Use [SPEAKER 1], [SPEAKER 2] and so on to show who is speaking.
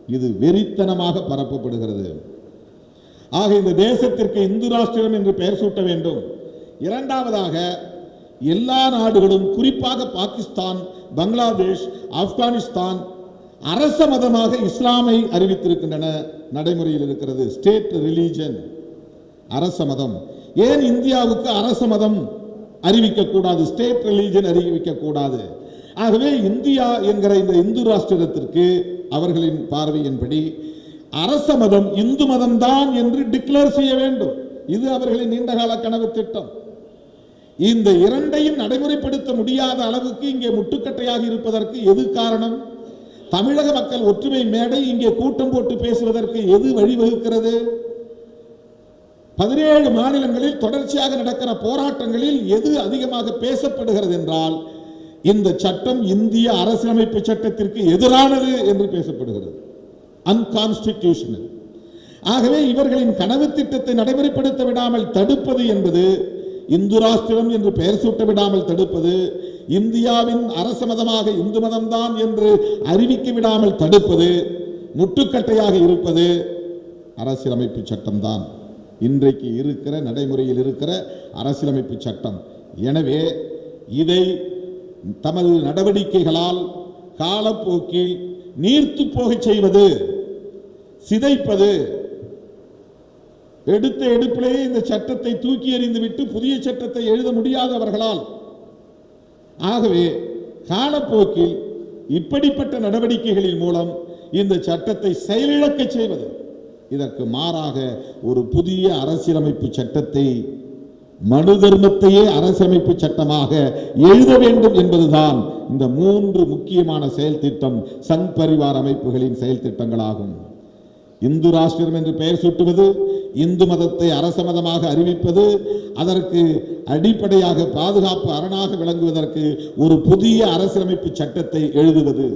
[SPEAKER 1] இது வெறித்தனமாக பரப்பப்படுகிறது. ஆக இந்த தேசத்திற்கு இந்து ராஷ்டிரம் என்று பெயர் சூட்ட வேண்டும். இரண்டாவதாக, எல்லா நாடுகளும் குறிப்பாக பாகிஸ்தான், பங்களாதேஷ், ஆப்கானிஸ்தான் அரச மதமாக இஸ்லாமை அறிவித்திருக்கின்றன. நடைமுறையில் இருக்கிறது ஸ்டேட் ரிலீஜன், அரச மதம். ஏன் இந்தியாவுக்கு அரச மதம் அறிவிக்கக்கூடாது, ஸ்டேட் ரிலீஜன் அறிவிக்கக்கூடாது? ஆகவே இந்தியா என்கிற இந்த இந்து ராஷ்டிரத்திற்கு அவர்களின் பார்வையின்படி அரச மதம் இந்து மதம்தான் என்று டிக்ளேர் செய்ய வேண்டும். இது அவர்களின் நீண்டகால கனவு திட்டம். இந்த இரண்டையும் நடைமுறைப்படுத்த முடியாத அளவுக்கு இங்கே முட்டுக்கட்டையாக இருப்பதற்கு எது காரணம்? தமிழக மக்கள் ஒற்றுமை மேடை இங்கே கூட்டம் போட்டு பேசுவதற்கு எது வழிவகுக்கிறது? 17 மாநிலங்களில் தொடர்ச்சியாக நடக்கிற போராட்டங்களில் எது அதிகமாக பேசப்படுகிறது என்றால், இந்த சட்டம் இந்திய அரசியலமைப்பு சட்டத்திற்கு எதிரானது என்று பேசப்படுகிறது, அன்கான்ஸ்டிடியூஷனல். ஆகவே இவர்களின் கனவு திட்டத்தை நடைமுறைப்படுத்த விடாமல் தடுப்பது என்பது, இந்து ராஷ்டிரம் என்று பெயர் சூட்ட விடாமல் தடுப்பது, இந்தியாவின் அரச மதமாக இந்து மதம்தான் என்று அறிவிக்க விடாமல் தடுப்பது, முட்டுக்கட்டையாக இருப்பது அரசியலமைப்பு சட்டம்தான். இன்றைக்கு இருக்கிற நடைமுறையில் இருக்கிற அரசியலமைப்பு சட்டம். எனவே இதை தமது நடவடிக்கைகளால் காலப்போக்கில் நீர்த்து போக செய்வது, சிதைப்பது, எடுத்த எடுப்பிலேயே இந்த சட்டத்தை தூக்கி எறிந்துவிட்டு புதிய சட்டத்தை எழுத முடியாதவர்களால். ஆகவே காலப்போக்கில் இப்படிப்பட்ட நடவடிக்கைகளின் மூலம் இந்த சட்டத்தை செயலிழக்க செய்வது. இதற்கு மாறாக ஒரு புதிய அரசியலமைப்பு சட்டத்தை, மனு தர்மத்தையே அரசியலமைப்பு சட்டமாக எழுத வேண்டும் என்பதுதான் இந்த 3 முக்கியமான செயல் திட்டம் சங் பரிவார் அமைப்புகளின் செயல் திட்டங்களாகும். இந்து ராஷ்டிரம் என்று பெயர் சூட்டுவது, இந்து மதத்தை அரச மதமாக அறிவிப்பது, அதற்கு அடிப்படையாக பாதுகாப்பு அரணாக விளங்குவதற்கு ஒரு புதிய அரசியலமைப்பு சட்டத்தை எழுதுவது.